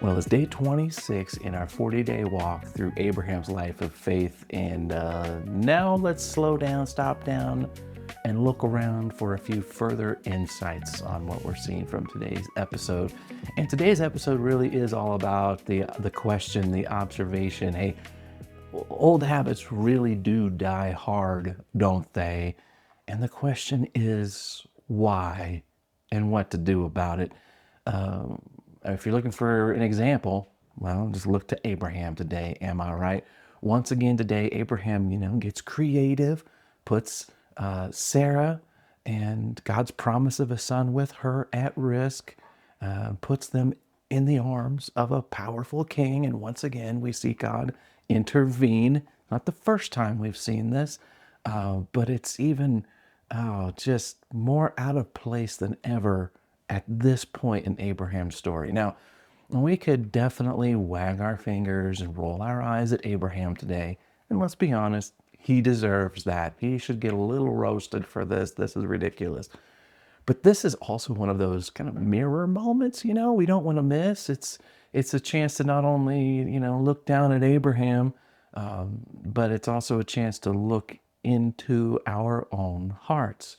Well, it's day 26 in our 40-day walk through Abraham's life of faith. And now let's slow down, stop down, and look around for a few further insights on what we're seeing from today's episode. And today's episode really is all about the question, the observation. Hey, old habits really do die hard, don't they? And the question is why and what to do about it. Um, if you're looking for an example, well, just look to Abraham today. Am I right? Once again today, Abraham, gets creative, puts Sarah and God's promise of a son with her at risk, puts them in the arms of a powerful king. And once again, we see God intervene. Not the first time we've seen this, but it's even just more out of place than ever at this point in Abraham's story. Now, we could definitely wag our fingers and roll our eyes at Abraham today. And let's be honest, he deserves that. He should get a little roasted for this. This is ridiculous. But this is also one of those kind of mirror moments, we don't want to miss. It's a chance to not only, look down at Abraham, but it's also a chance to look into our own hearts.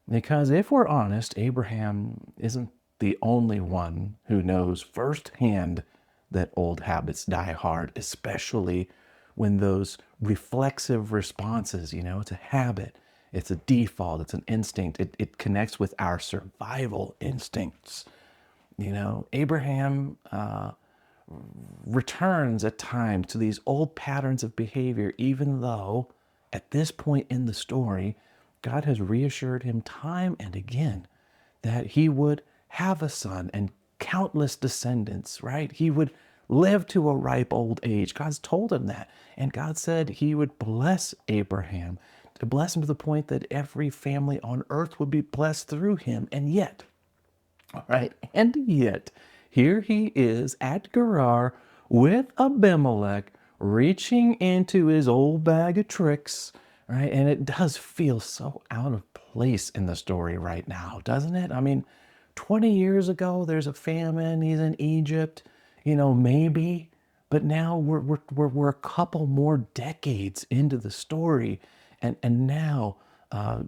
Because if we're honest, Abraham isn't the only one who knows firsthand that old habits die hard, especially when those reflexive responses, it's a habit, it's a default, it's an instinct, it connects with our survival instincts. Abraham returns at times to these old patterns of behavior, even though at this point in the story, God has reassured him time and again that he would have a son and countless descendants, right? He would live to a ripe old age. God's told him that. And God said he would bless Abraham, to bless him to the point that every family on earth would be blessed through him. And yet, all right, and yet, here he is at Gerar with Abimelech, reaching into his old bag of tricks, right? And it does feel so out of place in the story right now, doesn't it? I mean, 20 years ago, there's a famine, he's in Egypt, maybe, but now we're a couple more decades into the story, and now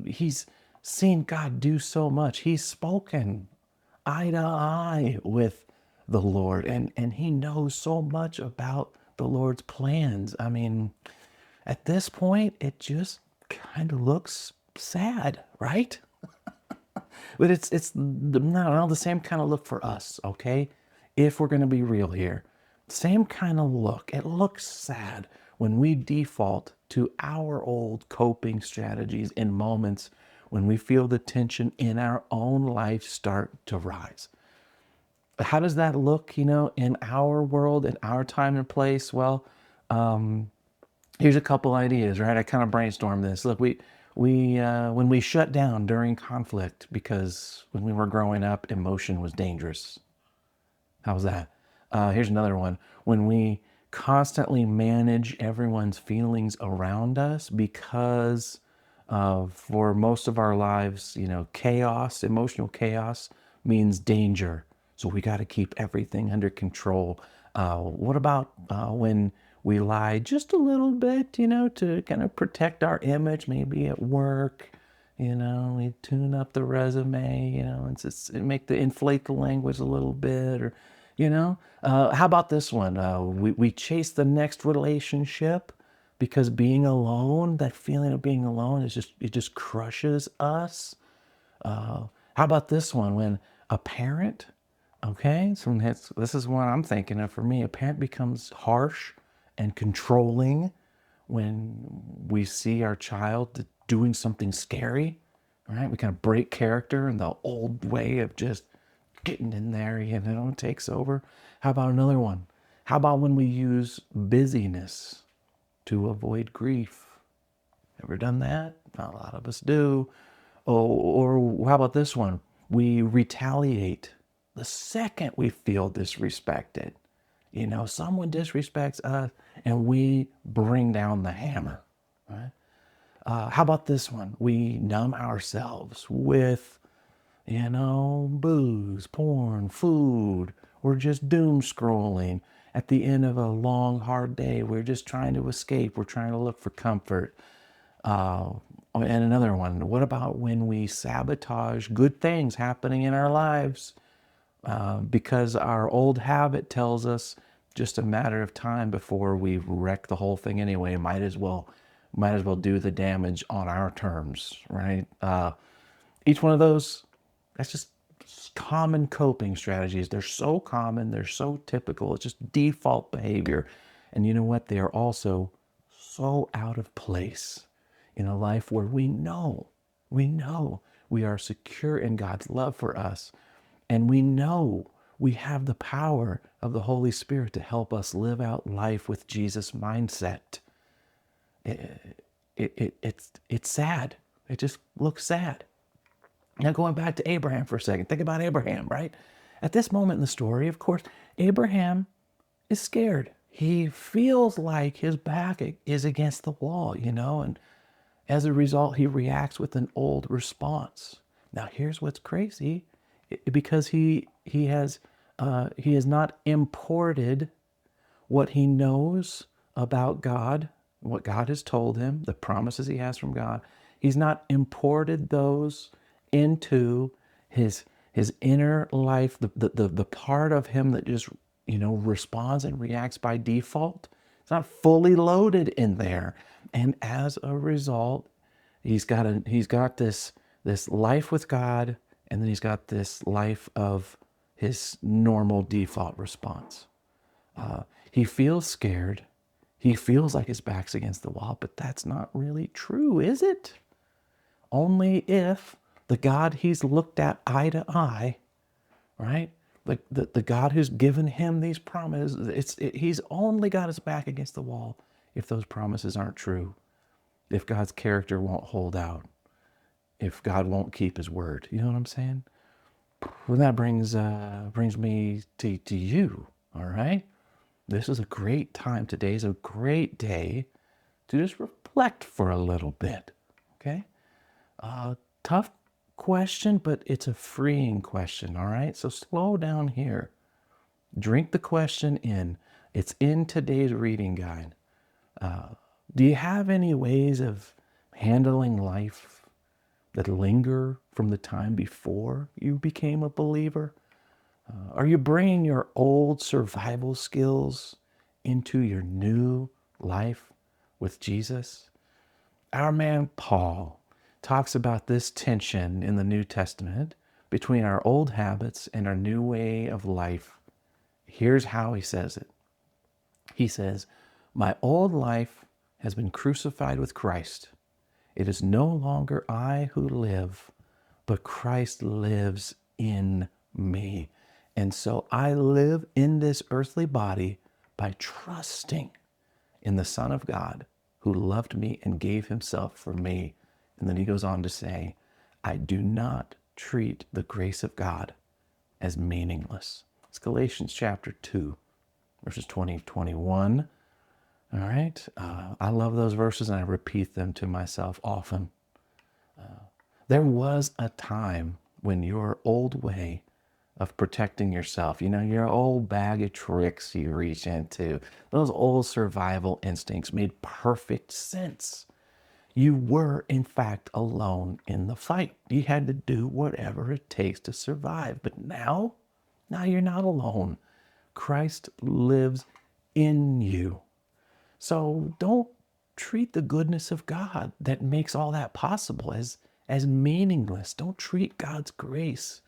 he's seen God do so much. He's spoken eye to eye with the Lord, and he knows so much about the Lord's plans. I mean, at this point, it just kind of looks sad, right? But it's not the same kind of look for us, okay? If we're going to be real here, same kind of look. It looks sad when we default to our old coping strategies in moments when we feel the tension in our own life start to rise. How does that look, in our world, in our time and place? Well, here's a couple ideas, right? I kind of brainstormed this. Look, we when we shut down during conflict because when we were growing up, emotion was dangerous. How's that? Here's another one. When we constantly manage everyone's feelings around us because for most of our lives, chaos, emotional chaos means danger. So we got to keep everything under control. What about when we lie just a little bit, to kind of protect our image, maybe at work, we tune up the resume, and just inflate the language a little bit, or, how about this one? We chase the next relationship because being alone, that feeling of being alone it just crushes us. How about this one? When a parent, okay, so this is what I'm thinking of for me. A parent becomes harsh and controlling when we see our child doing something scary, right? We kind of break character and the old way of just getting in there, takes over. How about another one? How about when we use busyness to avoid grief? Ever done that? Not a lot of us do. Oh, or how about this one? We retaliate the second we feel disrespected. Someone disrespects us and we bring down the hammer, right? How about this one? We numb ourselves with, booze, porn, food, We're just doom scrolling at the end of a long, hard day. We're just trying to escape. We're trying to look for comfort. And another one, what about when we sabotage good things happening in our lives because our old habit tells us just a matter of time before we wreck the whole thing anyway? Might as well do the damage on our terms, right? Each one of those, that's just common coping strategies. They're so common, they're so typical, it's just default behavior. And you know what? They are also so out of place in a life where we know we are secure in God's love for us. And we know we have the power of the Holy Spirit to help us live out life with Jesus' mindset. It's sad. It just looks sad. Now, going back to Abraham for a second, think about Abraham, right? At this moment in the story, of course, Abraham is scared. He feels like his back is against the wall, and as a result, he reacts with an old response. Now, here's what's crazy, because he has not imported what he knows about God, what God has told him, the promises he has from God. He's not imported those into his inner life, the part of him that just responds and reacts by default. It's not fully loaded in there, and as a result, he's got this life with God, and then he's got this life of his normal default response. He feels scared. He feels like his back's against the wall, but that's not really true, is it? Only if the God he's looked at eye to eye, right? Like the God who's given him these promises, he's only got his back against the wall if those promises aren't true, if God's character won't hold out, if God won't keep his word. You know what I'm saying? Well, that brings me to you, all right? This is a great time. Today's a great day to just reflect for a little bit, okay? Tough question, but it's a freeing question, all right? So slow down here. Drink the question in. It's in today's reading guide. Do you have any ways of handling life that linger from the time before you became a believer? Are you bringing your old survival skills into your new life with Jesus? Our man Paul talks about this tension in the New Testament between our old habits and our new way of life. Here's how he says it. He says, "My old life has been crucified with Christ. It is no longer I who live, but Christ lives in me. And so I live in this earthly body by trusting in the Son of God who loved me and gave himself for me." And then he goes on to say, "I do not treat the grace of God as meaningless." It's Galatians chapter 2, verses 20-21. All right. I love those verses and I repeat them to myself often. There was a time when your old way of protecting yourself, your old bag of tricks you reach into, those old survival instincts made perfect sense. You were, in fact, alone in the fight. You had to do whatever it takes to survive. But now you're not alone. Christ lives in you. So don't treat the goodness of God that makes all that possible as meaningless. Don't treat God's grace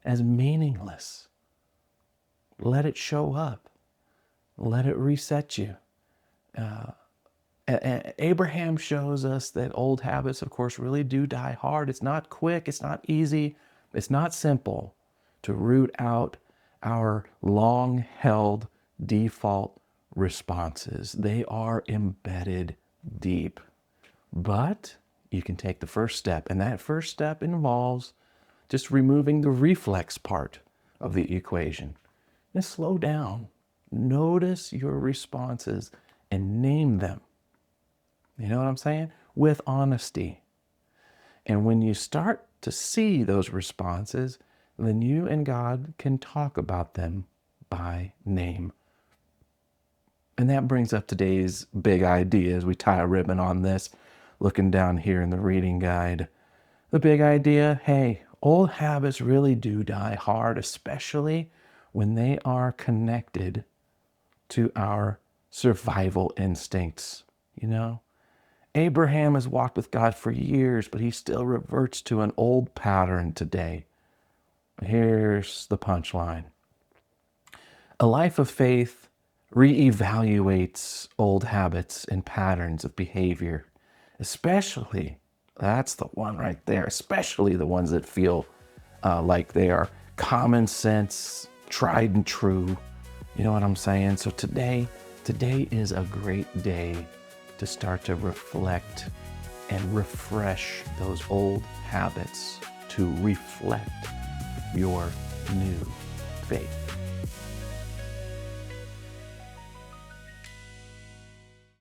as meaningless. Let it show up. Let it reset you. Abraham shows us that old habits, of course, really do die hard. It's not quick. It's not easy. It's not simple to root out our long-held default responses. They are embedded deep. But you can take the first step, and that first step involves just removing the reflex part of the equation. Just slow down. Notice your responses and name them. You know what I'm saying? With honesty. And when you start to see those responses, then you and God can talk about them by name. And that brings up today's big idea as we tie a ribbon on this, looking down here in the reading guide. The big idea, hey, old habits really do die hard, especially when they are connected to our survival instincts. You know, Abraham has walked with God for years, but he still reverts to an old pattern today. Here's the punchline. A life of faith reevaluates old habits and patterns of behavior, especially, that's the one right there, especially the ones that feel like they are common sense, tried and true. You know what I'm saying? So today is a great day to start to reflect and refresh those old habits to reflect your new faith.